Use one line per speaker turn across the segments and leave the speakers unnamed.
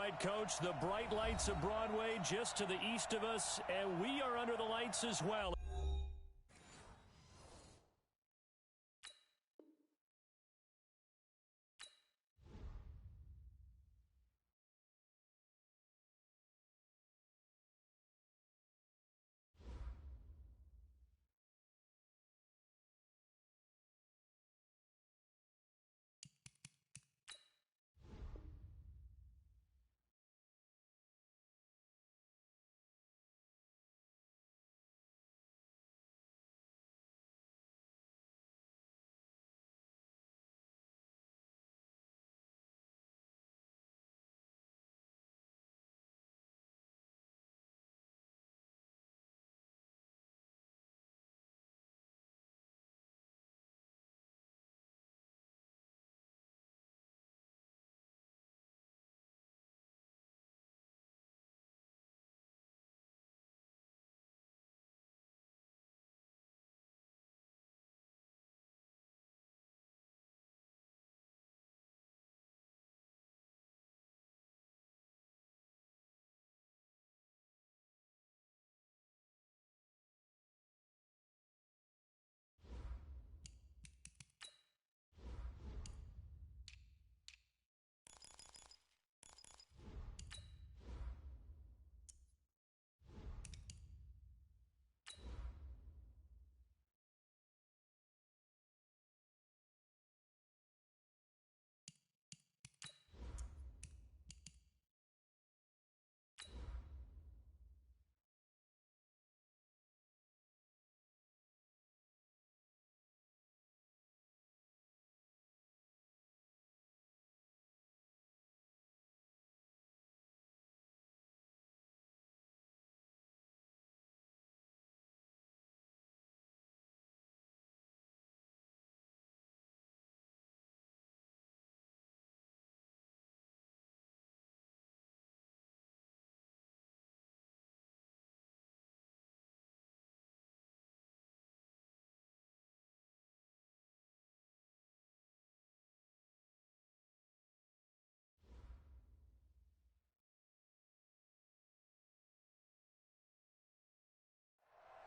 right, Coach, the bright lights of Broadway just to the east of us, and we are under the lights as well.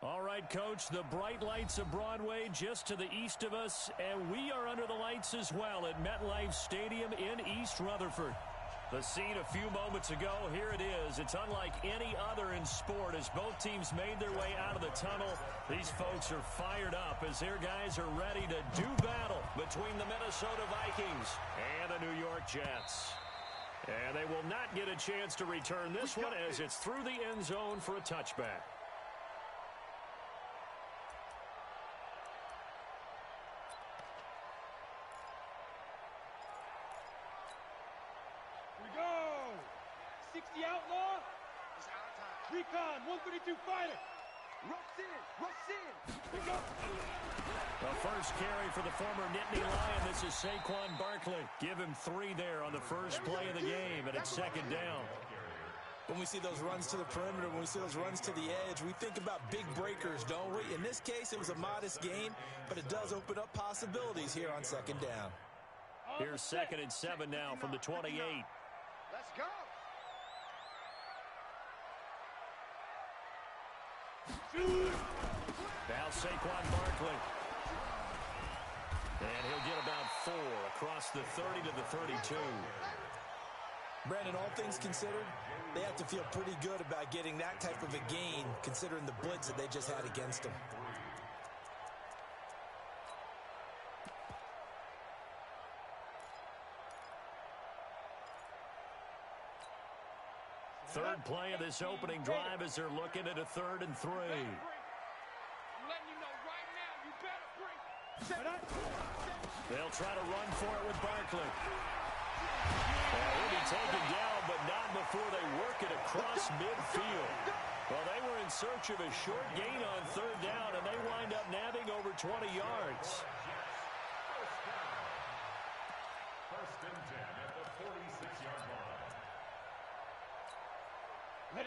All right, Coach, the bright lights of Broadway just to the east of us, and we are under the lights as well at MetLife Stadium in East Rutherford. The scene a few moments ago, here it is. It's unlike any other in sport as both teams made their way out of the tunnel. These folks are fired up as their guys are ready to do battle between the Minnesota Vikings and the New York Jets. And they will not get a chance to return this one as it's through the end zone for a touchback.
The outlaw. Recon, 132 fighter. Rush in. We go.
The first carry for the former Nittany Lion. This is Saquon Barkley. Give him 3 there on the first play of the game, and it's second down.
When we see those runs to the perimeter, when we see those runs to the edge, we think about big breakers, don't we? In this case, it was a modest gain, but it does open up possibilities here on second down.
Here's 2nd and 7 now from the 28.
Let's go.
Now Saquon Barkley. And he'll get about 4 across the 30 to the 32.
Brandon, all things considered, they have to feel pretty good about getting that type of a gain considering the blitz that they just had against them.
Third play of this opening drive as they're looking at a 3rd and 3. They'll try to run for it with Barkley. He'll be taken down, but not before they work it across midfield. Well, they were in search of a short gain on 3rd down, and they wind up nabbing over 20 yards.
First and 10 at the 46-yard line.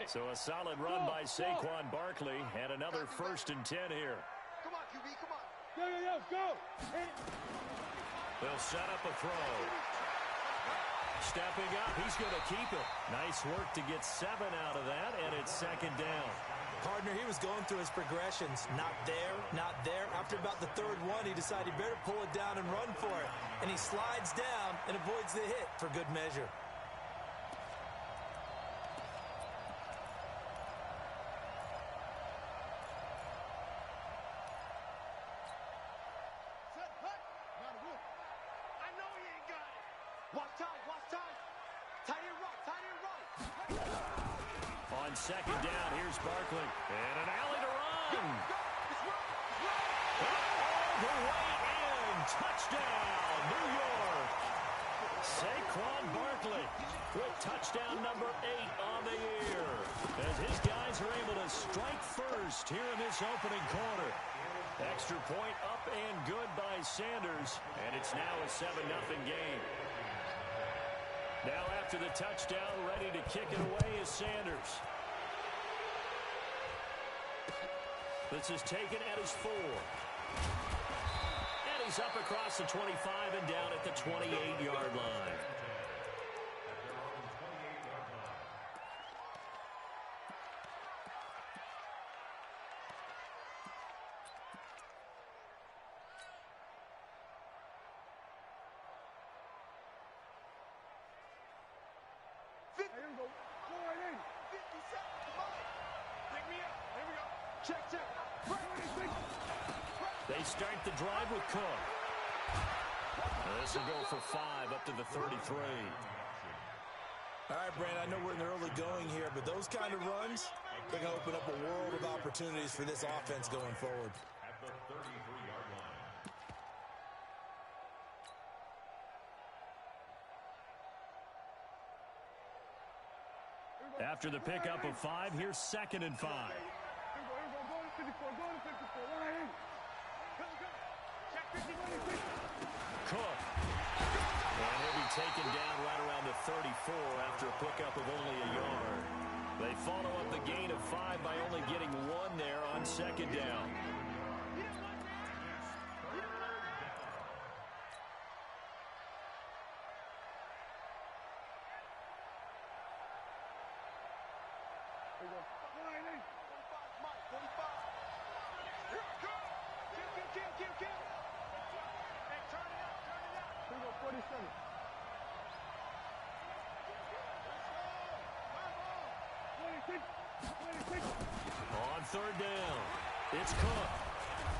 So a solid run by Saquon Barkley and another 1st and 10 here.
Come on, QB, come on. Go.
They'll set up a throw. Stepping up, he's going to keep it. Nice work to get 7 out of that, and it's second down.
Partner, he was going through his progressions. Not there, not there. After about the third one, he decided he better pull it down and run for it. And he slides down and avoids the hit for good measure.
On second down, here's Barkley. And an alley to run. All the way in. Touchdown, New York. Saquon Barkley with touchdown number 8 on the year. As his guys are able to strike first here in this opening quarter. Extra point up and good by Sanders. And it's now a 7-0 game. Now after the touchdown, ready to kick it away is Sanders. This is taken at his 4. And he's up across the 25 and down at the 28-yard line. They start the drive with Cook. This will go for 5 up to the 33.
All right, Brandon, I know we're in the early going here, but those kind of runs, they're going to open up a world of opportunities for this offense going forward.
At the 33-yard line.
After the pickup of 5, here's 2nd and 5. Cook. And he'll be taken down right around the 34 after a pickup of only a yard. They follow up the gain of 5 by only getting 1 there on second down. On third down, it's Cook.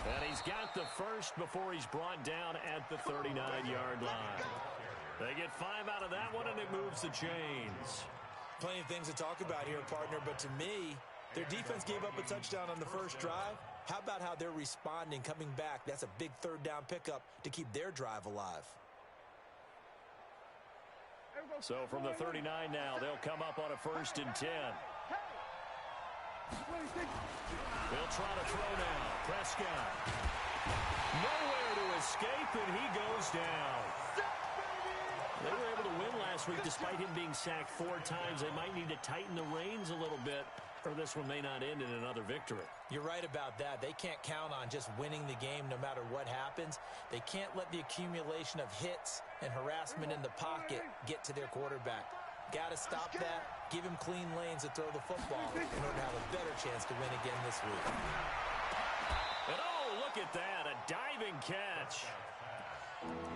And he's got the first before he's brought down at the 39-yard line. They get 5 out of that one, and it moves the chains.
Plenty of things to talk about here, partner, but to me, their defense gave up a touchdown on the first drive. How about how they're responding, coming back? That's a big third down pickup to keep their drive alive.
So from the 39 now, they'll come up on a 1st and 10. They'll try to throw now. Prescott. Nowhere to escape, and he goes down. They were able to win last week despite him being sacked 4 times. They might need to tighten the reins a little bit, or this one may not end in another victory.
You're right about that. They can't count on just winning the game no matter what happens. They can't let the accumulation of hits and harassment in the pocket get to their quarterback. Got to stop that, give him clean lanes to throw the football in order to have a better chance to win again this week.
And oh, look at that, a diving catch.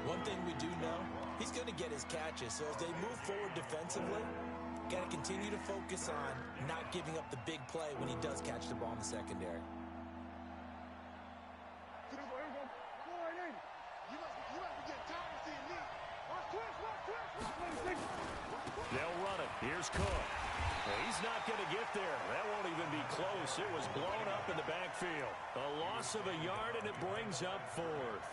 One thing we do know, he's going to get his catches. So as they move forward defensively, got to continue to focus on not giving up the big play when he does catch the ball in the secondary.
They'll run it. Here's Cook. Well, he's not going to get there. That won't even be close. It was blown up in the backfield. A loss of a yard, and it brings up 4th.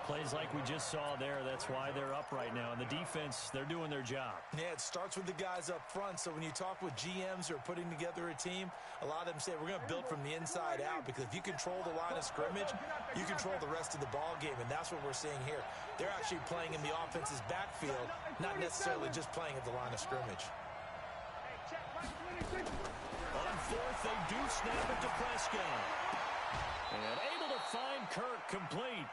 Plays like we just saw there. That's why they're up right now. And the defense, they're doing their job.
Yeah, it starts with the guys up front. So when you talk with GMs who are putting together a team, a lot of them say, we're going to build from the inside out, because if you control the line of scrimmage, you control the rest of the ball game. And that's what we're seeing here. They're actually playing in the offense's backfield, not necessarily just playing at the line of scrimmage.
On 4th, they do snap it to Prescott. And able to find Kirk complete.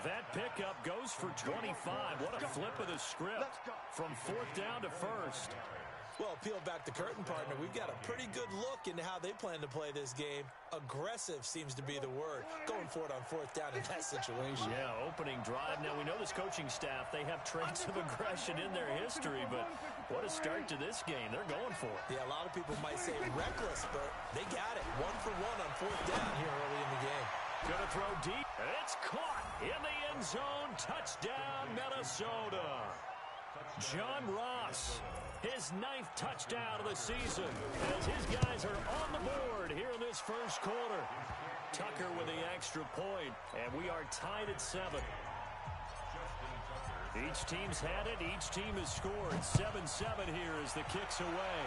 That pickup goes for 25. What a flip of the script from 4th down to 1st.
Well, peel back the curtain, partner. We've got a pretty good look into how they plan to play this game. Aggressive seems to be the word. Going for it on 4th down in that situation.
Yeah, opening drive. Now, we know this coaching staff, they have traits of aggression in their history, but what a start to this game. They're going for it.
Yeah, a lot of people might say reckless, but they got it. 1 for 1 on 4th down here early in the game.
Gonna throw deep. It's caught in the end zone. Touchdown, Minnesota. John Ross, his 9th touchdown of the season, as his guys are on the board here in this first quarter. Tucker with the extra point, and we are tied at 7. Each team's had it. Each team has scored. 7-7 here as the kick's away.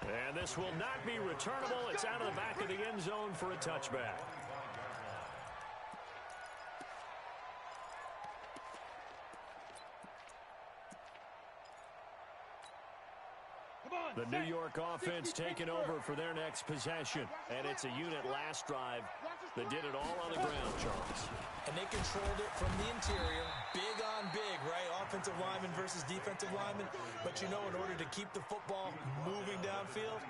And this will not be returnable. It's out of the back of the end zone for a touchback. The New York offense taking over for their next possession. And it's a unit last drive that did it all on the ground, Charles.
And they controlled it from the interior. Big on big, right? Offensive lineman versus defensive lineman. But you know, in order to keep the football moving downfield,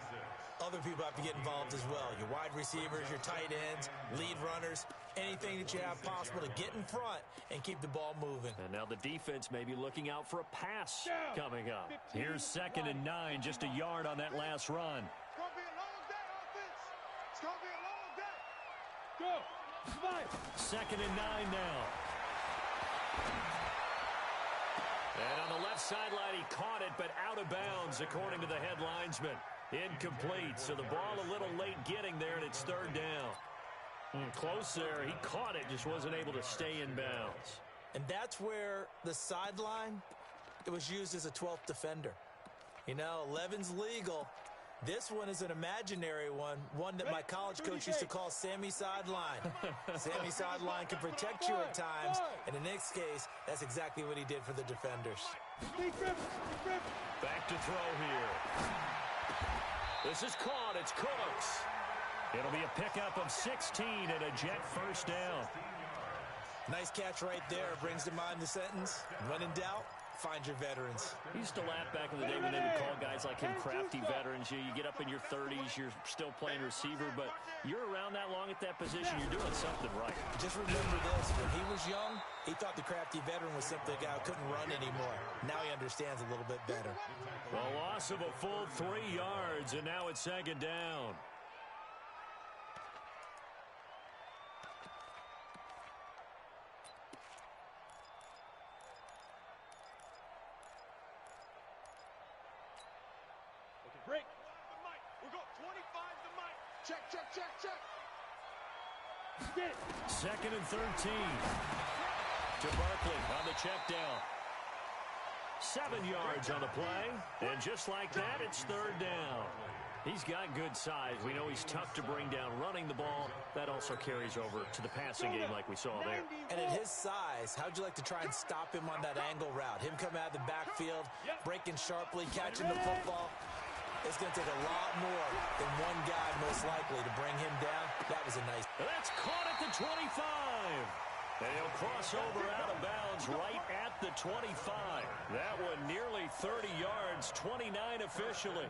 other people have to get involved as well. Your wide receivers, your tight ends, lead runners, anything that you have possible to get in front and keep the ball moving.
And now the defense may be looking out for a pass coming up. Here's 2nd and 9, just a yard on that last run.
It's going to be a long day, offense. It's going to be a long day. Go. Fight.
2nd and 9 now. And on the left sideline, he caught it, but out of bounds, according to the head linesman. Incomplete, so the ball a little late getting there, and it's 3rd down. Close there. He caught it, just wasn't able to stay in bounds.
And that's where the sideline, it was used as a 12th defender. You know, 11's legal. This one is an imaginary one that my college coach used to call Sammy Sideline. Sammy Sideline can protect you at times, and in this case, that's exactly what he did for the defenders.
Back to throw here. This is caught. It's Cooks. It'll be a pickup of 16 and a Jet first down.
Nice catch right there. Brings to mind the sentence, when in doubt, find your veterans.
He used to laugh back in the day when they would call guys like him crafty veterans. You get up in your 30s, you're still playing receiver, but you're around that long at that position, you're doing something right.
Just remember this, when he was young, he thought the crafty veteran was simply a guy who couldn't run anymore. Now he understands a little bit better.
The loss of a full 3 yards, and now it's 2nd down.
Break. We'll go 25 to Mike. Check, check, check, check.
2nd and 13. To Barkley on the check down. 7 yards on the play. And just like that, it's 3rd down. He's got good size. We know he's tough to bring down running the ball. That also carries over to the passing game like we saw there.
And at his size, how'd you like to try and stop him on that angle route? Him coming out of the backfield, breaking sharply, catching the football. It's going to take a lot more than one guy most likely to bring him down. That was a nice.
That's caught at the 25. And he'll cross over out of bounds right at the 25. That one nearly 30 yards, 29 officially.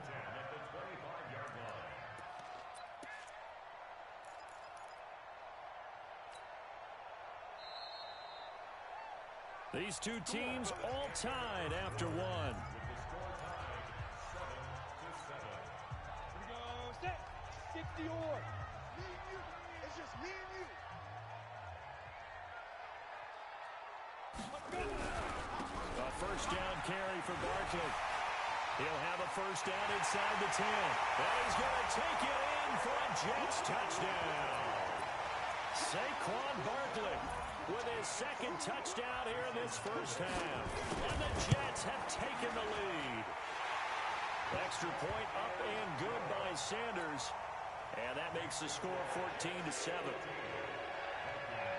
These two teams all tied after one.
Set. 60 or. Me and you. It's just me and you.
A first down carry for Barkley. He'll have a first down inside the 10. And he's going to take it in for a Jets touchdown. Saquon Barkley with his 2nd touchdown here in this first half. And the Jets have taken the lead. Extra point up and good by Sanders. And that makes the score 14-7.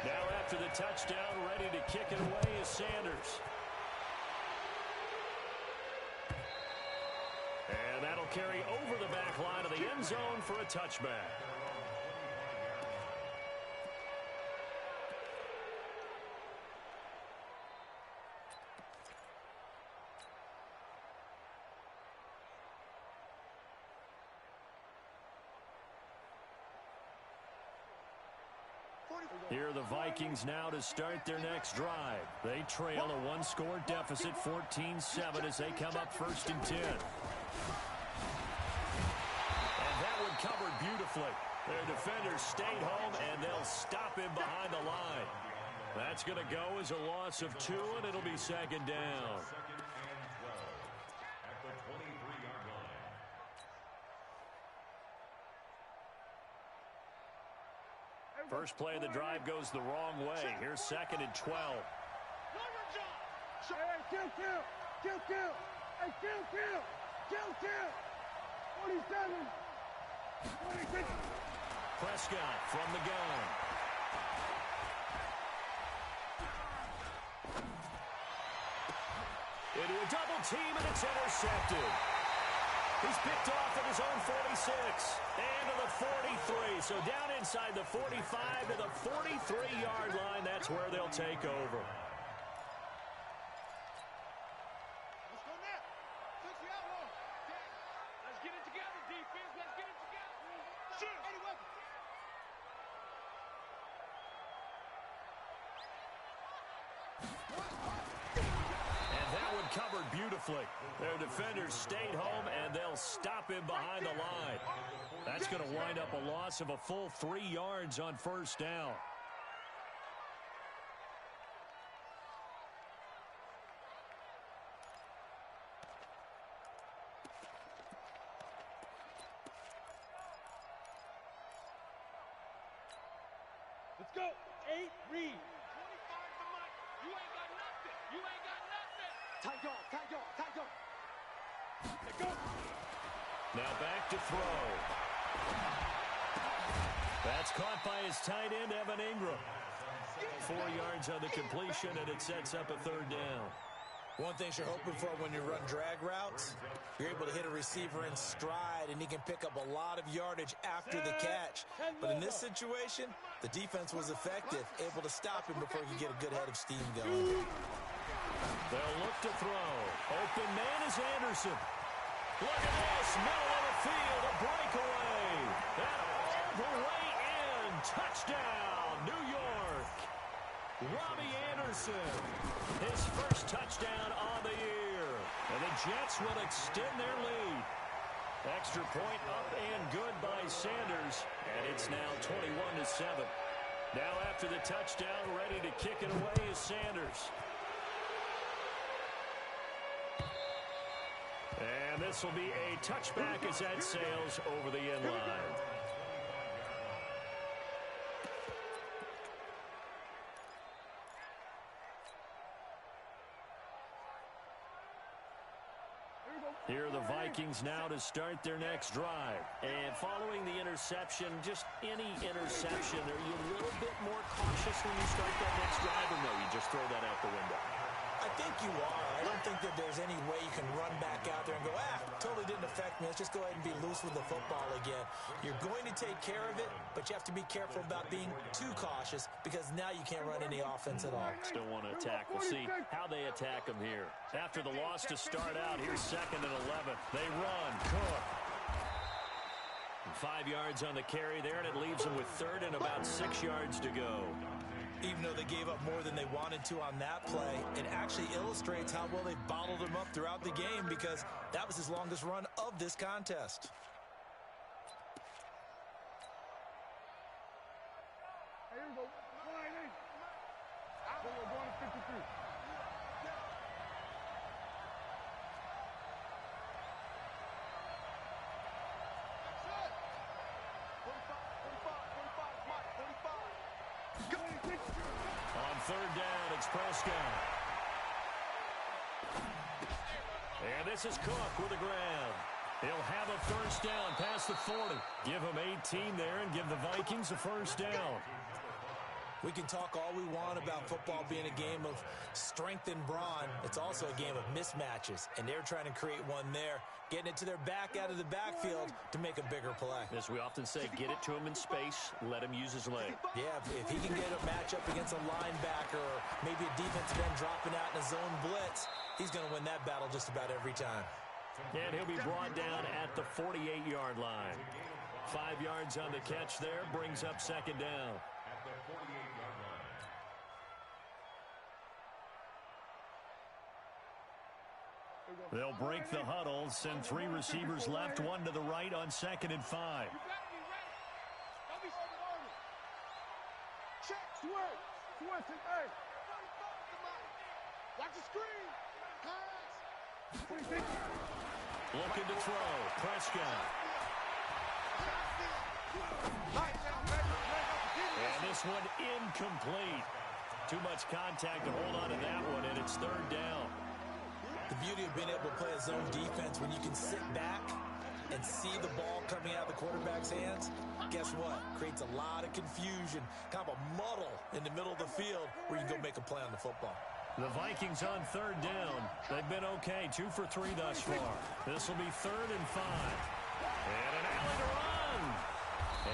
Now after the touchdown, ready to kick it away is Sanders. And that'll carry over the back line of the end zone for a touchback. Here are the Vikings now to start their next drive. They trail a one-score deficit, 14-7, as they come up 1st and 10. And that one covered beautifully. Their defenders stayed home, and they'll stop him behind the line. That's going to go as a loss of 2, and it'll be 2nd down. First play of the drive goes the wrong way. Here's 2nd and 12.
Hey, kill. Hey, kill. 47. 26.
Prescott from the gun. Into a double team, and it's intercepted. He's picked off at his own 46 and to the 43. So down inside the 45 to the 43-yard line. That's where they'll take over.
Let's go now. Fix the outlaw. Let's get it together, defense. Let's get it together. Shoot. Any weapon.
And that one covered beautifully. Their defenders stayed home, and they'll stop him behind the line. That's going to wind up a loss of a full 3 yards on 1st down.
Let's go. 8, read. 25 to Mike. You ain't got nothing. Tight dog. Let's go.
Now back to throw. That's caught by his tight end, Evan Ingram. 4 yards on the completion, and it sets up a 3rd down.
One thing you're hoping for when you run drag routes, you're able to hit a receiver in stride, and he can pick up a lot of yardage after the catch. But in this situation, the defense was effective, able to stop him before he could get a good head of steam going.
They'll look to throw. Open man is Anderson. Look at this, middle of the field, a breakaway. And all the way in, touchdown, New York. Robbie Anderson, his first touchdown on the year. And the Jets will extend their lead. Extra point up and good by Sanders. And it's now 21-7. Now after the touchdown, ready to kick it away is Sanders. And this will be a touchback as that sails over the end line. Here are the Vikings now to start their next drive. And following the interception, just any interception, are you a little bit more cautious when you start that next drive, or no, you just throw that out the window?
I think you are. I don't think that there's any way you can run back out there and go, totally didn't affect me. Let's just go ahead and be loose with the football again. You're going to take care of it, but you have to be careful about being too cautious because now you can't run any offense at all.
Still want to attack. We'll see how they attack them here. After the loss to start out, here's 2nd and 11. They run. Cook. 5 yards on the carry there, and it leaves them with 3rd and about 6 yards to go.
Even though they gave up more than they wanted to on that play, it actually illustrates how well they bottled him up throughout the game because that was his longest run of this contest.
Here we go. Line in. We're going to 53.
On 3rd down, it's Prescott. And this is Cook with the grab. He'll have a 1st down past the 40. Give him 18 there and give the Vikings a 1st down.
We can talk all we want about football being a game of strength and brawn. It's also a game of mismatches, and they're trying to create one there, getting it to their back out of the backfield to make a bigger play.
As we often say, get it to him in space, let him use his leg.
Yeah, if he can get a matchup against a linebacker or maybe a defensive end dropping out in a zone blitz, he's going to win that battle just about every time.
And he'll be brought down at the 48-yard line. 5 yards on the catch there, brings up 2nd down.
At the 48
They'll break the huddle, send 3 receivers left, 1 to the right on 2nd and 5.
Check, switch, hey. Watch the screen. Pass.
Looking to throw. Prescott. And this one incomplete. Too much contact to hold on to that one, and it's 3rd down.
The beauty of being able to play a zone defense when you can sit back and see the ball coming out of the quarterback's hands, guess what? Creates a lot of confusion, kind of a muddle in the middle of the field where you can go make a play on the football.
The Vikings on 3rd down. They've been okay, 2 for 3 thus far. This will be 3rd and 5. And an alley to run.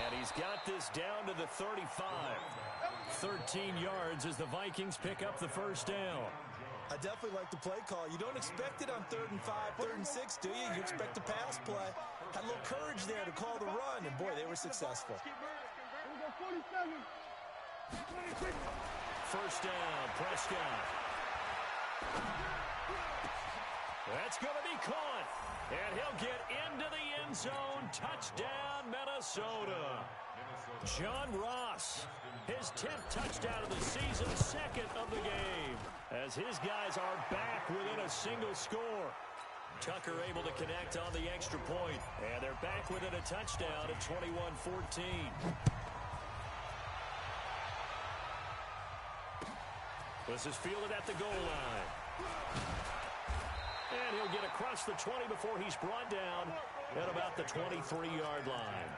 And he's got this down to the 35. 13 yards as the Vikings pick up the 1st down.
I definitely like the play call. You don't expect it on 3rd and 5, 3rd and 6, do you? You expect a pass play. Had a little courage there to call the run, and boy, they were successful.
1st down, Prescott. That's going to be caught. And he'll get into the end zone. Touchdown, Minnesota. John Ross, his 10th touchdown of the season, 2nd of the game, as his guys are back within a single score. Tucker able to connect on the extra point, and they're back within a touchdown at 21-14. This is fielded at the goal line. And he'll get across the 20 before he's brought down at about the 23-yard line.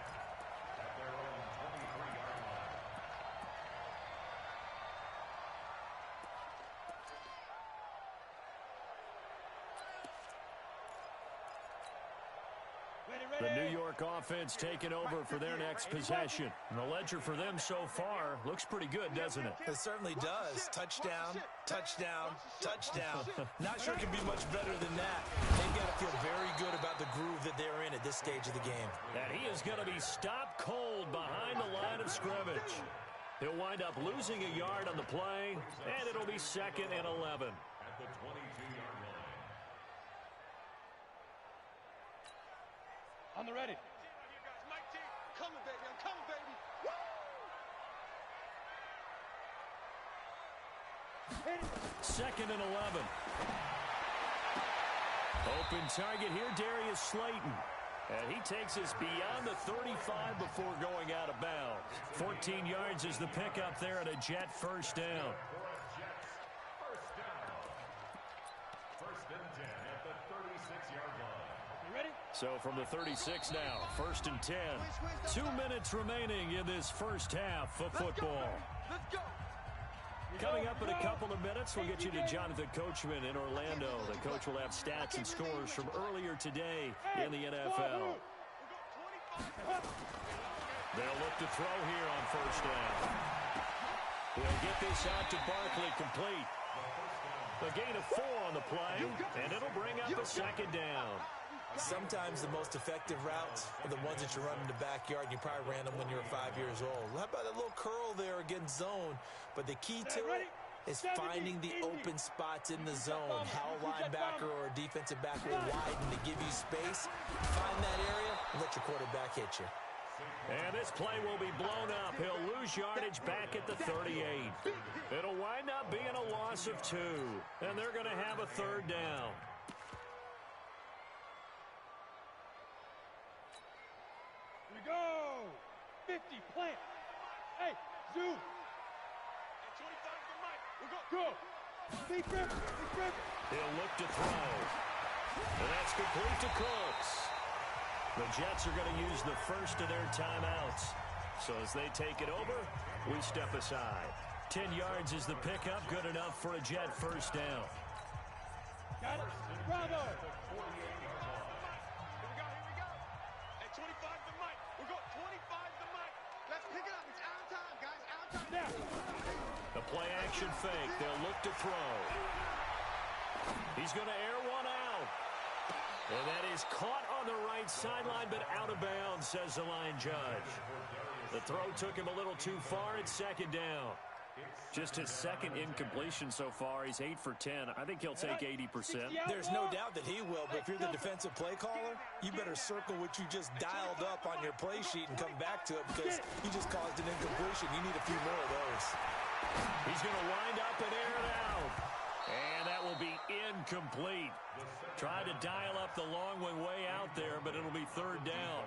The New York offense taking over for their next possession. And the ledger for them so far looks pretty good, doesn't it?
It certainly does. Touchdown, touchdown, touchdown. Not sure it can be much better than that. They've got to feel very good about the groove that they're in at this stage of the game.
And he is going to be stopped cold behind the line of scrimmage. He'll wind up losing a yard on the play, and it'll be 2nd and 11.
At the 22-yard line.
On the ready. Mike T, coming, baby. I'm coming, baby. Woo!
2nd and 11. Open target here, Darius Slayton. And he takes us beyond the 35 before going out of bounds. 14 yards is the pickup there at a Jet 1st down.
First and 10 at the 36-yard line.
You ready?
So from the 36 now, 1st and 10. 2 minutes remaining in this first half of football.
Let's go.
Coming up in a couple of minutes, we'll get you to Jonathan Coachman in Orlando. The coach will have stats and scores from earlier today in the NFL. They'll look to throw here on 1st down. He'll get this out to Barkley, complete. A gain of 4 on the play, and it'll bring up a 2nd down.
Sometimes the most effective routes are the ones that you run in the backyard. You probably ran them when you were 5 years old. How about a little curl there against zone? But the key to it is finding the open spots in the zone. How a linebacker or a defensive back will widen to give you space. Find that area and let your quarterback hit you.
And this play will be blown up. He'll lose yardage back at the 38. It'll wind up being a loss of 2. And they're going to have a 3rd down.
Here we go. 50, plant. Hey, zoom. 25 for Mike. We're go. Big rip.
He'll look to throw. And that's complete to Cooks. The Jets are going to use the first of their timeouts. So as they take it over, we step aside. 10 yards is the pickup. Good enough for a Jet 1st down.
Got it. Bravo.
The play action fake. They'll look to throw. He's going to air one out. And that is caught on the right sideline, but out of bounds, says the line judge. The throw took him a little too far. It's 2nd down.
It's
Just his second incompletion so far. He's 8 for 10. I think he'll take 80%.
There's no doubt that he will, but if you're the defensive play caller, you better circle what you just dialed up on your play sheet and come back to it because you just caused an incompletion. You need a few more of those.
He's going to wind up and air it out. And that will be incomplete. Tried to dial up the long one way out there, but it'll be third down.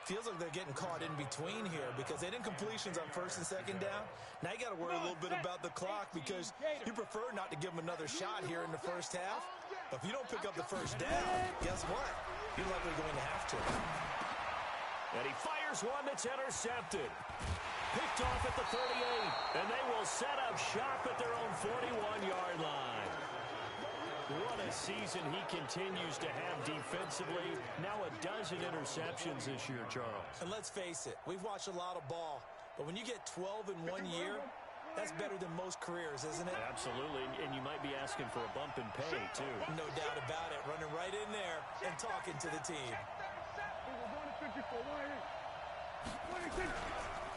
Feels like they're getting caught in between here because they did incompletions on first and second down. Now you got to worry a little bit about the clock because you prefer not to give them another shot here in the first half. But if you don't pick up the first down, guess what? You're likely going to have to.
And he fires one that's intercepted. Picked off at the 38, and they will set up shop at their own 41-yard line. What a season he continues to have defensively. Now a dozen interceptions this year, Charles.
And let's face it, we've watched a lot of ball. But when you get 12 in 1 year, that's better than most careers, isn't it?
Absolutely, and you might be asking for a bump in pay, too.
No doubt about it. Running right in there and talking to the team.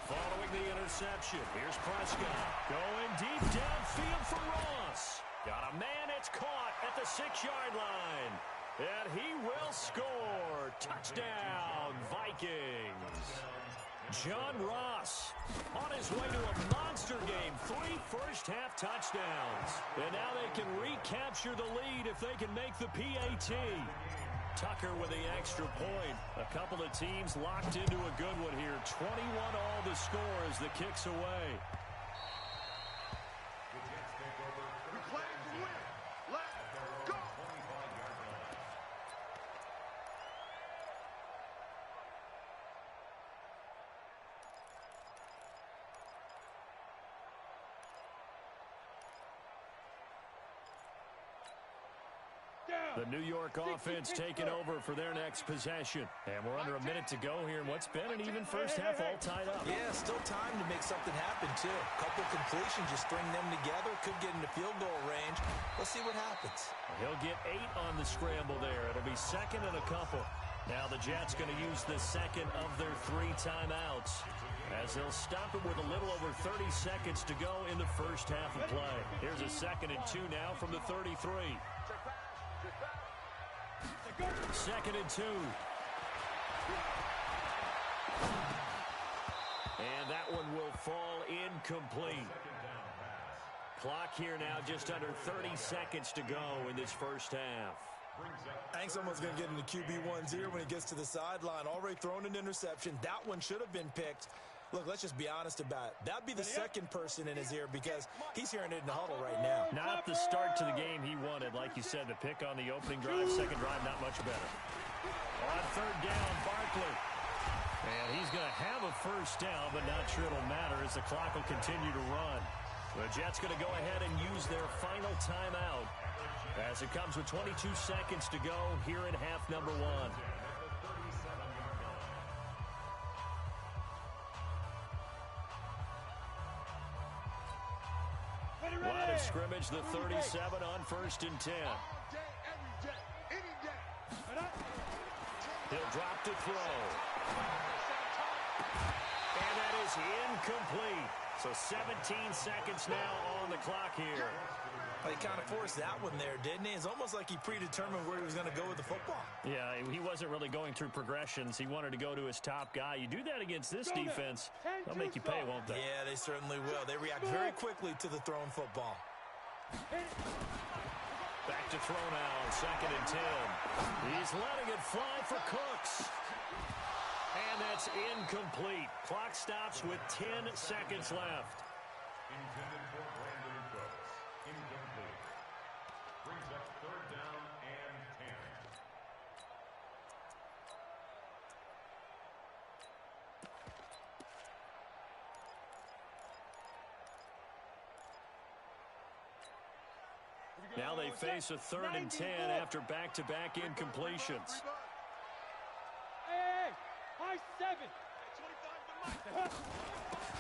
Following the interception, here's Prescott. Going deep downfield for Ross. Got a man, it's caught at the 6-yard line. And he will score. Touchdown, Vikings. John Ross on his way to a monster game. 3 first-half touchdowns. And now they can recapture the lead if they can make the PAT. Tucker with the extra point. A couple of teams locked into a good one here. 21 all the score as the kick's away. The New York offense taking over for their next possession. And we're under a minute to go here in what's been an even first half all tied up.
Yeah, still time to make something happen, too. A couple completions, just string them together. Could get into field goal range. Let's see what happens.
He'll get 8 on the scramble there. It'll be second and a couple. Now the Jets going to use the second of their 3 timeouts as they'll stop it with a little over 30 seconds to go in the first half of play. Here's a 2nd and 2 now from the 33. 2nd and 2. And that one will fall incomplete. Clock here now just under 30 seconds to go in this first half.
I think someone's going to get into QB1's ear when he gets to the sideline. Already thrown an interception. That one should have been picked. Look, let's just be honest about it. That'd be the second person in his ear because he's hearing it in the huddle right now.
Not the start to the game he wanted. Like you said, the pick on the opening drive, second drive, not much better. On 3rd down, Barkley. And he's going to have a first down, but not sure it'll matter as the clock will continue to run. The Jets going to go ahead and use their final timeout as it comes with 22 seconds to go here in half number 1. Line of scrimmage, the 37 on 1st and 10. He'll drop to throw. And that is incomplete. So 17 seconds now on the clock here.
He kind of forced that one there, didn't he? It's almost like he predetermined where he was going to go with the football.
Yeah, he wasn't really going through progressions. He wanted to go to his top guy. You do that against this defense, they'll make you pay, won't they?
Yeah, they certainly will. They react very quickly to the thrown football.
Back to throw now, 2nd and 10. He's letting it fly for Cooks. And that's incomplete. Clock stops with 10 seconds left.
Intended for Brandon Cooks. Incomplete. Brings up 3rd down and
10. Now they face a 3rd and 10 after back-to-back incompletions.
Hey, high 7.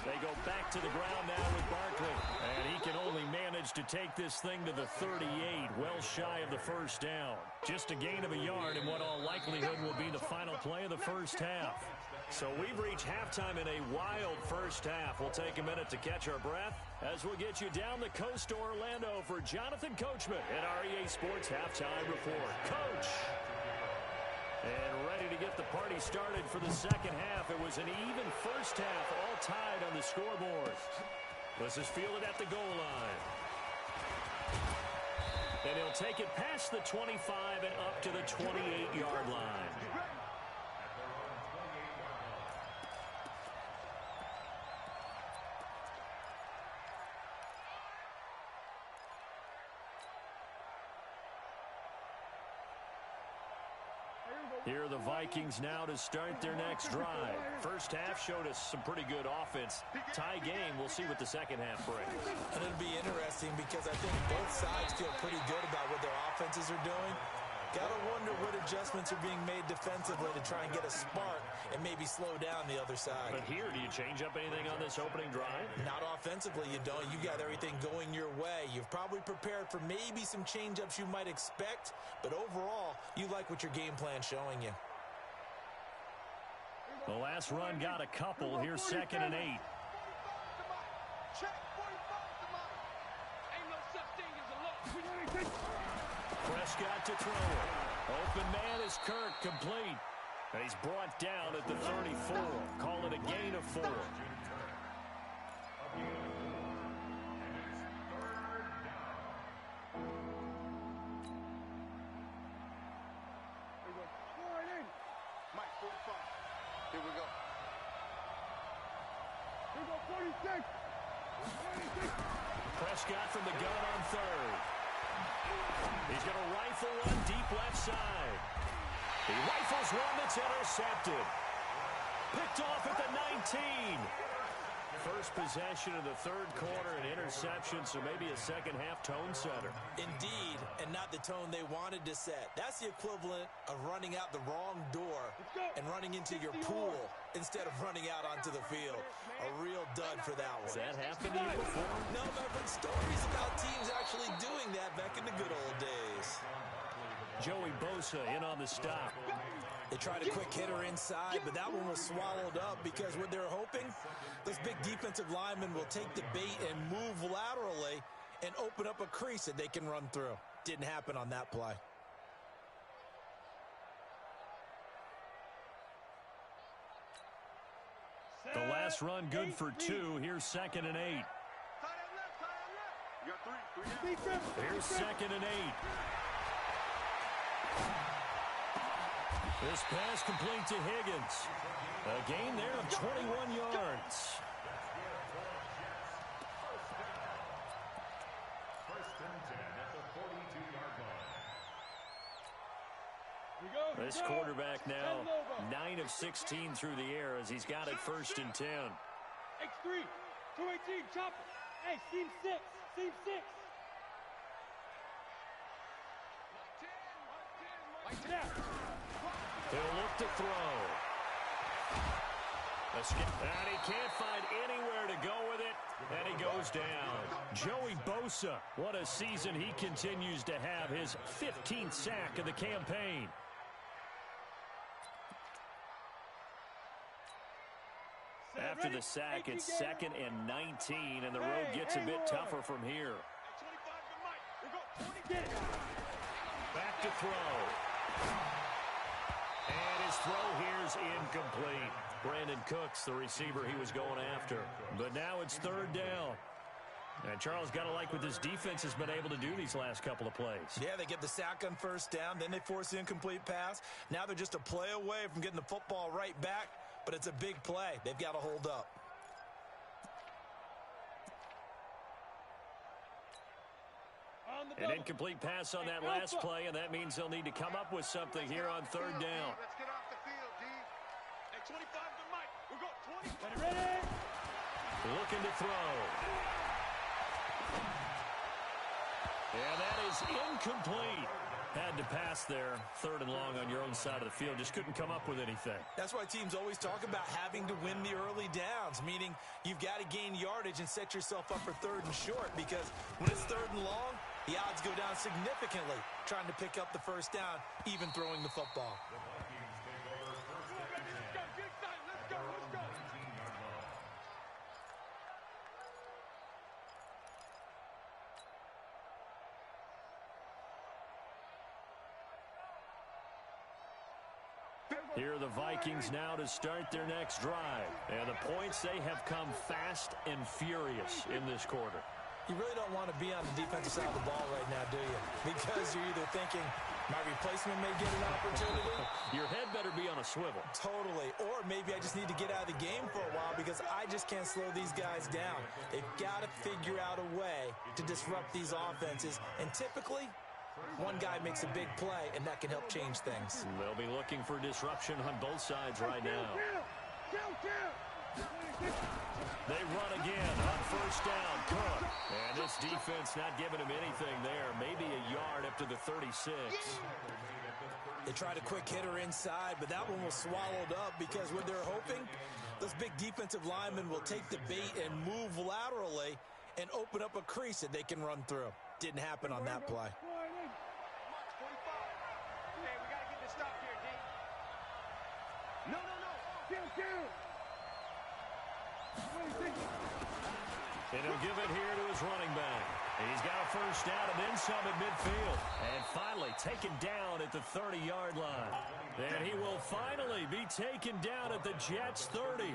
They go back to the ground now with Barkley. And he can only manage to take this thing to the 38, well shy of the first down. Just a gain of a yard in what all likelihood will be the final play of the first half. So we've reached halftime in a wild first half. We'll take a minute to catch our breath as we'll get you down the coast to Orlando for Jonathan Coachman at our EA Sports Halftime Report. Coach! And ready to get the party started for the second half. It was an even first half, all tied on the scoreboard. This is fielded at the goal line. And he'll take it past the 25 and up to the 28-yard line. Here are the Vikings now to start their next drive. First half showed us some pretty good offense. Tie game. We'll see what the second half brings.
And it'll be interesting because I think both sides feel pretty good about what their offenses are doing. Got to wonder what adjustments are being made defensively to try and get a spark and maybe slow down the other side.
But here, do you change up anything on this opening drive?
Not offensively, you don't. You got everything going your way. You've probably prepared for maybe some change-ups you might expect, but overall, you like what your game plan's showing you.
The last run got a couple. Here's 2nd and 8. Prescott to throw it. Open man is Kirk, complete. And he's brought down at the 34. Call it a gain of 4.
Mike, 45. Here we go. Here we go, 46. 46.
Prescott from the gun on 3rd. He's going to rifle one deep left side. He rifles one that's intercepted. Picked off at the 19. First possession of the third quarter, an interception, so maybe a second half tone setter.
Indeed, and not the tone they wanted to set. That's the equivalent of running out the wrong door and running into your pool instead of running out onto the field. A real dud for that one.
Has that happened to you before?
No, but I've heard stories about teams actually doing that back in the good old days.
Joey Bosa in on the stop.
They tried a quick hitter inside, but that one was swallowed up because what they're hoping, those big defensive linemen will take the bait and move laterally and open up a crease that they can run through. Didn't happen on that play.
The last run good for 2. Here's 2nd and 8.
You got 3.
Here's 2nd and 8. This pass complete to Higgins. A gain there of 21 yards. This quarterback now 9 of 16 through the air as he's got it 1st and 10.
X3, 218, chopper. Hey, seam 6, seam 6.
He'll look to throw. And he can't find anywhere to go with it, and he goes down. Joey Bosa, what a season he continues to have, his 15th sack of the campaign. After the sack, it's 2nd and 19, and the road gets a bit tougher from here. Back to throw. And his throw here's incomplete. Brandon Cooks, the receiver he was going after. But now it's 3rd down. And Charles, got to like what this defense has been able to do these last couple of plays.
Yeah, they get the sack on 1st down, then they force the incomplete pass. Now they're just a play away from getting the football right back, but it's a big play. They've got to hold up.
An incomplete pass on that last play, and that means they'll need to come up with something here on 3rd down.
Let's get off the field, D. At 25 to Mike. We'll go 20. Ready?
Looking to throw. Yeah, that is incomplete. Had to pass there. 3rd and long on your own side of the field. Just couldn't come up with anything.
That's why teams always talk about having to win the early downs, meaning you've got to gain yardage and set yourself up for 3rd and short, because when it's 3rd and long, the odds go down significantly trying to pick up the 1st down, even throwing the football.
Here are the Vikings now to start their next drive. And the points, they have come fast and furious in this quarter.
You really don't want to be on the defensive side of the ball right now, do you? Because you're either thinking, my replacement may get an opportunity.
Your head better be on a swivel.
Totally. Or maybe I just need to get out of the game for a while because I just can't slow these guys down. They've got to figure out a way to disrupt these offenses. And typically, one guy makes a big play, and that can help change things.
They'll be looking for disruption on both sides right now. They run again on first down. Cook. And this defense not giving him anything there. Maybe a yard up to the 36.
They tried a quick hitter inside, but that one was swallowed up because what they're hoping, those big defensive linemen will take the bait and move laterally and open up a crease that they can run through. Didn't happen on that play.
And he'll give it here to his running back. He's got a first down and then some at midfield. And finally taken down at the 30-yard line. And he will finally be taken down at the Jets' 30.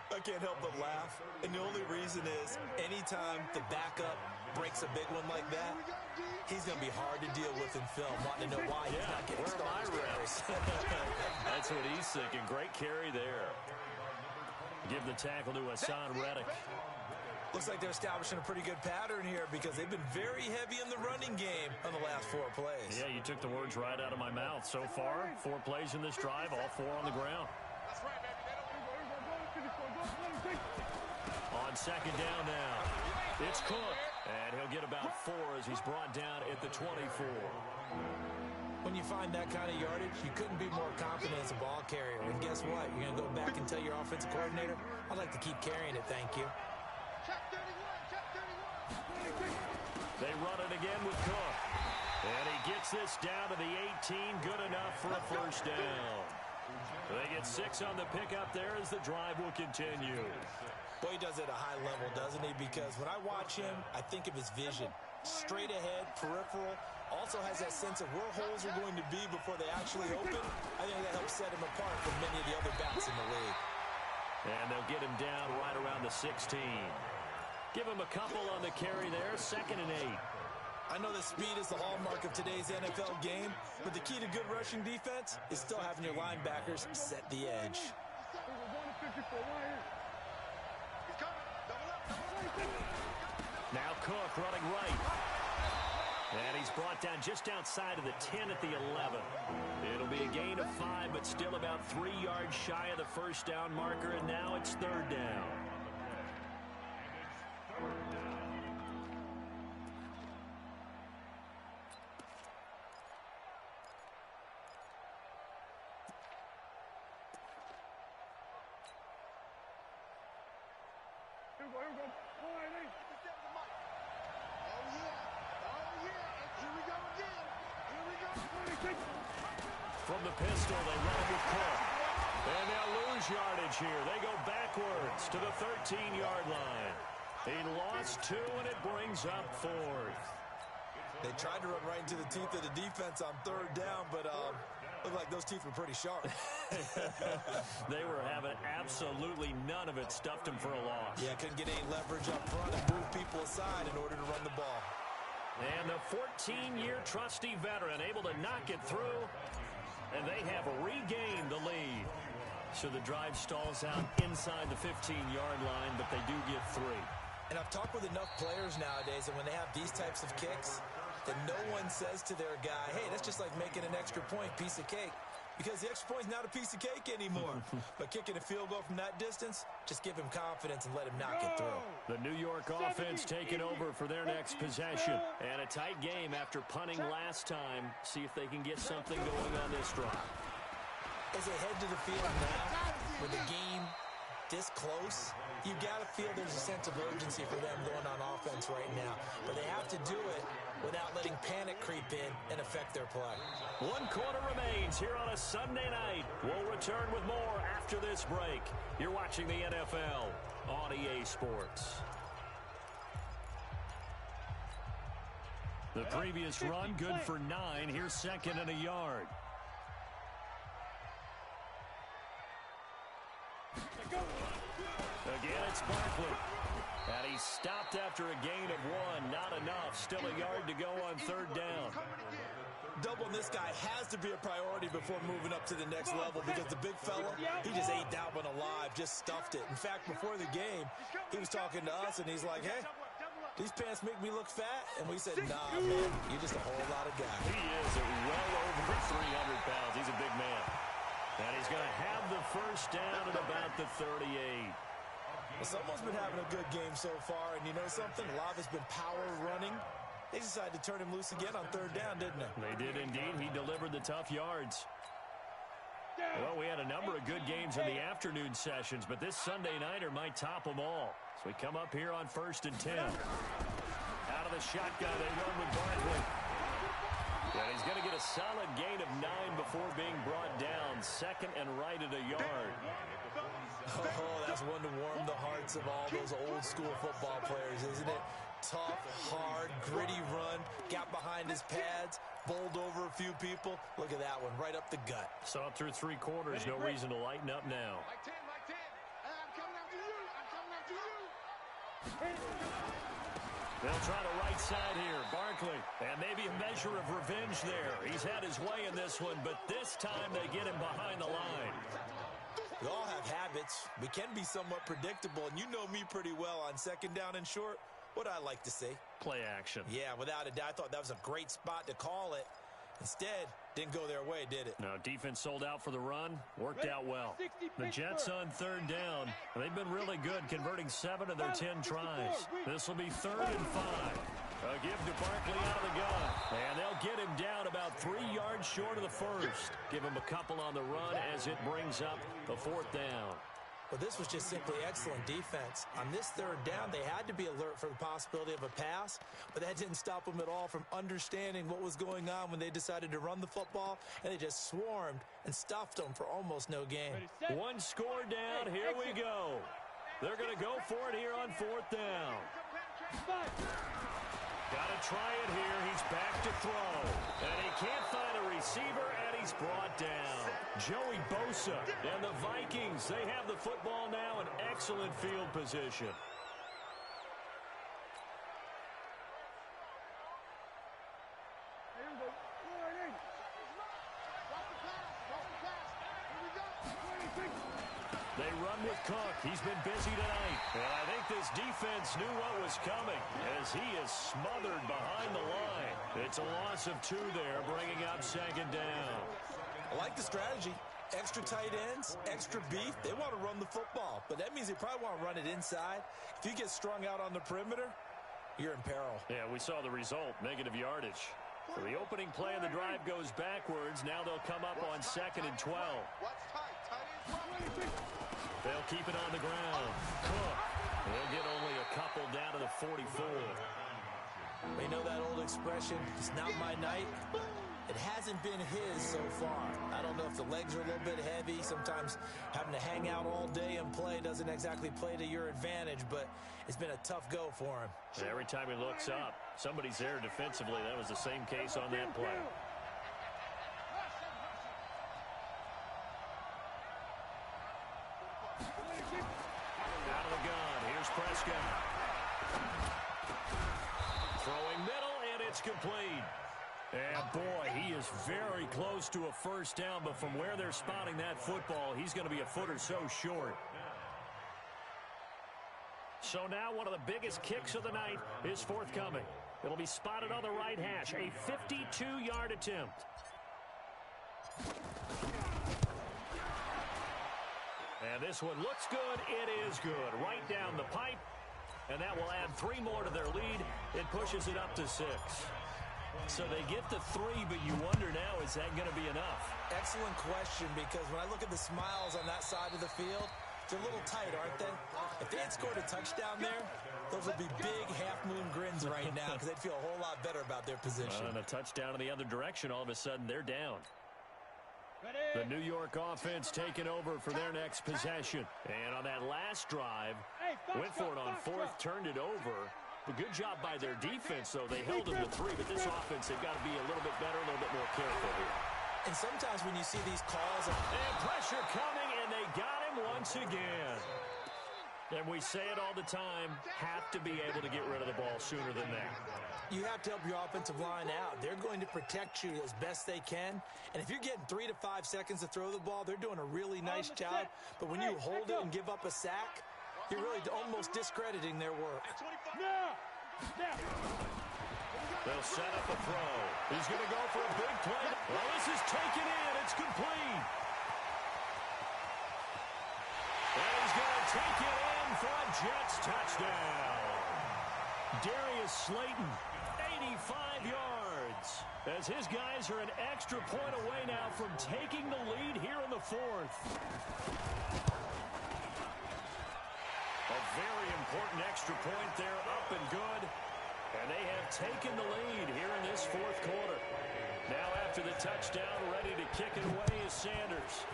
I can't help but laugh. And the only reason is anytime the backup breaks a big one like that, he's going to be hard to deal with in film, wanting to know why he's not getting started.
That's what he's thinking. Great carry there. Give the tackle to Hassan Reddick.
Looks like they're establishing a pretty good pattern here because they've been very heavy in the running game on the last 4 plays.
Yeah, you took the words right out of my mouth. So far, 4 plays in this drive, all 4 on the ground.
That's right, baby.
On second down now, it's Cook. And he'll get about 4 as he's brought down at the 24.
When you find that kind of yardage, you couldn't be more confident as a ball carrier. And guess what? You're going to go back and tell your offensive coordinator, I'd like to keep carrying it, thank you.
They run it again with Cook. And he gets this down to the 18. Good enough for a first down. They get 6 on the pickup there as the drive will continue.
Boy, he does it at a high level, doesn't he? Because when I watch him, I think of his vision. Straight ahead, peripheral. Also has that sense of where holes are going to be before they actually open. I think that helps set him apart from many of the other backs in the league.
And they'll get him down right around the 16. Give him a couple on the carry there, 2nd and 8.
I know that speed is the hallmark of today's NFL game, but the key to good rushing defense is still having your linebackers set the edge.
Now Cook running right. And he's brought down just outside of the 10 at the 11. It'll be a gain of 5, but still about 3 yards shy of the first down marker, and now it's 3rd down. From the pistol, they run it with Cook. And they'll lose yardage here. They go backwards to the 13-yard line. He lost 2, and it brings up 4th.
They tried to run right into the teeth of the defense on 3rd down, but looked like those teeth were pretty sharp.
They were having absolutely none of it. Stuffed him for a loss.
Yeah, couldn't get any leverage up front and move people aside in order to run the ball.
And the 14-year trusty veteran able to knock it through, and they have regained the lead. So the drive stalls out inside the 15-yard line, but they do get 3.
And I've talked with enough players nowadays, and when they have these types of kicks, that no one says to their guy, hey, that's just like making an extra point, piece of cake. Because the extra point's not a piece of cake anymore. But kicking a field goal from that distance, just give him confidence and let him knock it through.
The New York offense taking over for their next possession. And a tight game after punting last time. See if they can get something going on this drive.
As they head to the field now, with the game this close, you got to feel there's a sense of urgency for them going on offense right now. But they have to do it without letting panic creep in and affect their play.
1 quarter remains here on a Sunday night. We'll return with more after this break. You're watching the NFL on EA Sports. The previous run good for 9. Here's 2nd and a yard. It's Barkley. And he's stopped after a gain of 1. Not enough. Still a yard to go on 3rd down.
Doubling this guy has to be a priority before moving up to the next level because the big fella, he just ate that one alive, just stuffed it. In fact, before the game, he was talking to us, and he's like, hey, these pants make me look fat. And we said, nah, man, you're just a whole lot of guy.
He is well over 300 pounds. He's a big man. And he's going to have the first down at about the 38.
Well, someone's been having a good game so far, and you know something? A lot of it's been power running. They decided to turn him loose again on 3rd down, didn't they?
They did indeed. He delivered the tough yards. Well, we had a number of good games in the afternoon sessions, but this Sunday nighter might top them all. So we come up here on 1st and 10. Out of the shotgun, they run with Barkley. And he's going to get a solid gain of 9 before being brought down. 2nd and right at a yard.
Oh, that's one to warm the hearts of all those old-school football players, isn't it? Tough, hard, gritty run, got behind his pads, bowled over a few people. Look at that one, right up the gut.
So up through 3 quarters, no reason to lighten up now.
Like 10, like 10. I'm coming after you. I'm coming after you.
They'll try the right side here. Barkley. And maybe a measure of revenge there. He's had his way in this one, but this time they get him behind the line.
We all have habits. We can be somewhat predictable, and you know me pretty well on 2nd down and short. What I like to say?
Play action.
Yeah, without a doubt. I thought that was a great spot to call it. Instead, didn't go their way, did it?
No, defense sold out for the run. Worked out well. The Jets on 3rd down. They've been really good, converting 7 of their 10 tries. This will be 3rd and 5. A give to Barkley out of the gun. And they'll get him down about 3 yards short of the first. Give him a couple on the run as it brings up the 4th down.
Well, this was just simply excellent defense. On this 3rd down, they had to be alert for the possibility of a pass, but that didn't stop them at all from understanding what was going on when they decided to run the football, and they just swarmed and stuffed them for almost no gain.
1 score down. Here we go. They're going to go for it here on 4th down. Got to try it here. He's back to throw. And he can't find a receiver, and he's brought down. Joey Bosa and the Vikings, they have the football now in excellent field position. They run with Cook. He's been busy tonight. And I think this defense knew what was coming as he is smothered behind the line. It's a loss of 2 there, bringing up 2nd down.
I like the strategy. Extra tight ends, extra beef. They want to run the football, but that means they probably want to run it inside. If you get strung out on the perimeter, you're in peril.
Yeah, we saw the result, negative yardage. So the opening play of the drive goes backwards. Now they'll come up on 2nd and 12. They'll keep it on the ground. Cook. They'll get only a couple down to the 44.
We know that old expression, it's not my night. It hasn't been his so far. I don't know if the legs are a little bit heavy. Sometimes having to hang out all day and play doesn't exactly play to your advantage, but it's been a tough go for him.
And every time he looks up, somebody's there defensively. That was the same case on that play. Out of the gun. Here's Prescott. Throwing middle, and it's complete. And boy, he is very close to a first down, but from where they're spotting that football, he's going to be a foot or so short. So now one of the biggest kicks of the night is forthcoming. It'll be spotted on the right hash, a 52-yard attempt. And this one looks good. It is good. Right down the pipe. And that will add 3 more to their lead. It pushes it up to 6. So they get to 3, but you wonder now, is that going to be enough?
Excellent question, because when I look at the smiles on that side of the field, they're a little tight, aren't they? If they had scored a touchdown there, those would be big half-moon grins right now because they'd feel a whole lot better about their position.
And a touchdown in the other direction, all of a sudden they're down. The New York offense taking over for their next possession. And on that last drive, went for it on 4th, turned it over. A good job by their defense, though. They held them to 3, but this offense, they've got to be a little bit better, a little bit more careful here.
And sometimes when you see these calls...
And pressure coming, and they got him once again. And we say it all the time, have to be able to get rid of the ball sooner than that.
You have to help your offensive line out. They're going to protect you as best they can. And if you're getting 3 to 5 seconds to throw the ball, they're doing a really nice job. But when you hold it and give up a sack, you're really almost discrediting their work.
They'll set up a throw. He's going to go for a big play. Well, this is taken in. It's complete. And he's going to take it in for a Jets touchdown. Darius Slayton, 85 yards. As his guys are an extra point away now from taking the lead here in the fourth. A very important extra point there, up and good. And they have taken the lead here in this fourth quarter. Now after the touchdown, ready to kick it away is Sanders.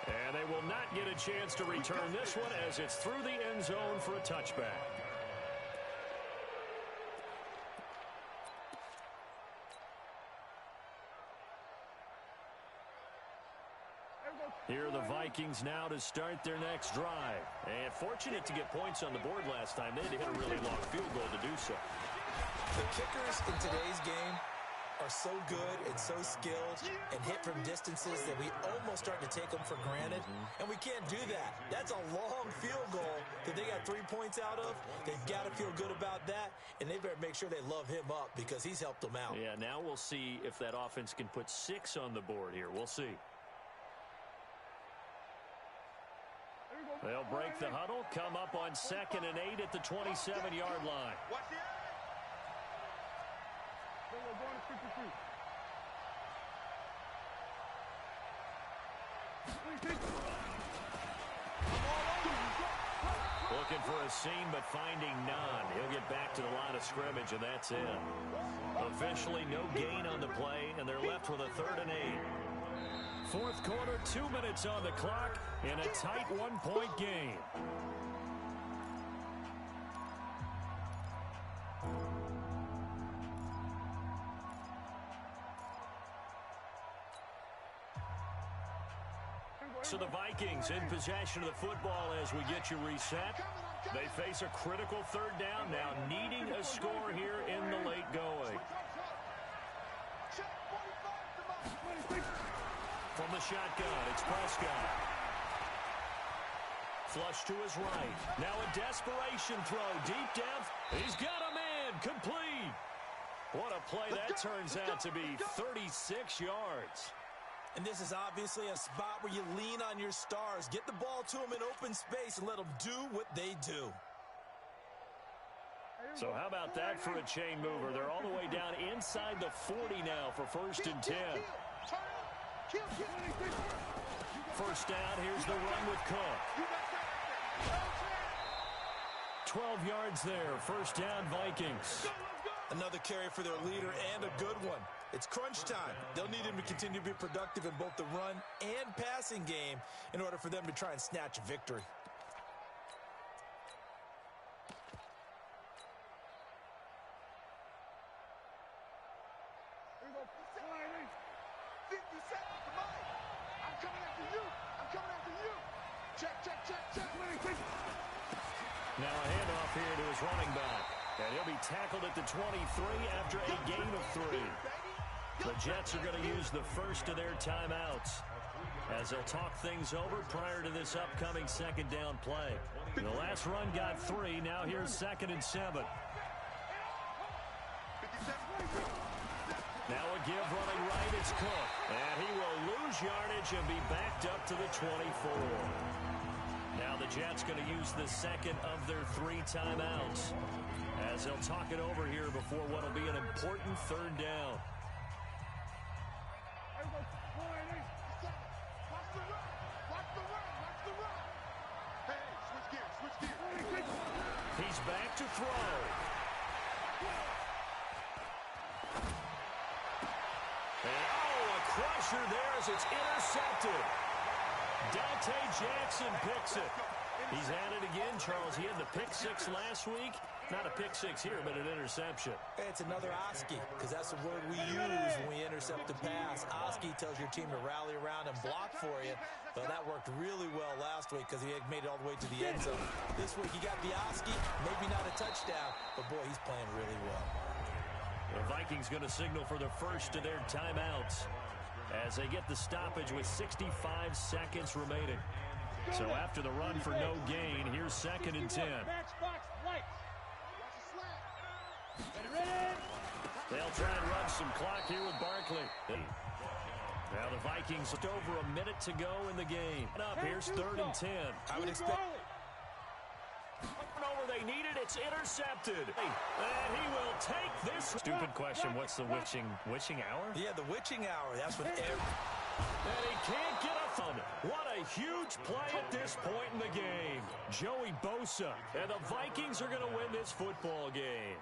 And they will not get a chance to return this one as it's through the end zone for a touchback. Here are the Vikings now to start their next drive. And fortunate to get points on the board last time. They had to hit a really long field goal to do so.
The kickers in today's game are so good and so skilled and hit from distances that we almost start to take them for granted. And we can't do that. That's a long field goal that they got 3 points out of. They've got to feel good about that, and they better make sure they love him up because he's helped them out.
Yeah, now we'll see if that offense can put 6 on the board here. We'll see. They'll break the huddle, come up on 2nd and 8 at the 27-yard line. Looking for a seam, but finding none. He'll get back to the line of scrimmage, and that's it. Officially no gain on the play, and they're left with a 3rd and 8. Fourth quarter, 2 minutes on the clock in a tight 1-point game. So the Vikings in possession of the football as we get you reset. They face a critical 3rd down now, needing a score here in the late going. From the shotgun, it's Prescott. Flush to his right. Now a desperation throw, deep depth. He's got a man, complete. What a play that turns out to be, 36 yards.
And this is obviously a spot where you lean on your stars. Get the ball to them in open space and let them do what they do.
So how about that for a chain mover? They're all the way down inside the 40 now for 1st and 10. First down, here's the run with Cook. 12 yards there, 1st down Vikings.
Another carry for their leader and a good one. It's crunch time. They'll need him to continue to be productive in both the run and passing game in order for them to try and snatch a victory.
Now a handoff here to his running back. And he'll be tackled at the 23 after a gain of 3. The Jets are going to use the first of their timeouts as they'll talk things over prior to this upcoming 2nd down play. The last run got 3. Now here's 2nd and 7. Now a give running right. It's Cook. And he will lose yardage and be backed up to the 24. Now the Jets going to use the 2nd of their 3 timeouts as they'll talk it over here before what will be an important 3rd down. He's back to throw. And a crusher there as it's intercepted. Dante Jackson picks it. He's at it again, Charles. He had the pick six last week. Not a pick six here, but an interception.
It's another Oski, because that's the word we use when we intercept the pass. Oski tells your team to rally around and block for you. But that worked really well last week because he had made it all the way to the end zone. This week he got the Oski, maybe not a touchdown, but boy, he's playing really well.
The Vikings going to signal for the first of their timeouts as they get the stoppage with 65 seconds remaining. So after the run for no gain, here's 2nd and 10. They'll try and run some clock here with Barkley. Now the Vikings just over a minute to go in the game. Here's 3rd and 10.
I would expect...
Over they need it. It's intercepted. And he will take this. Stupid question. What's the witching hour?
Yeah, the witching hour. That's what
And he can't get a thumb. What a huge play at this point in the game. Joey Bosa. And the Vikings are going to win this football game.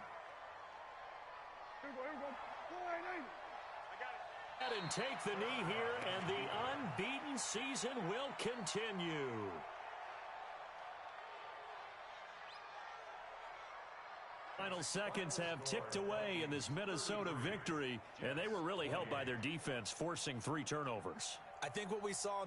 And take the knee here, and the unbeaten season will continue. Final seconds have ticked away in this Minnesota victory, and they were really helped by their defense forcing 3 turnovers.
I think what we saw in this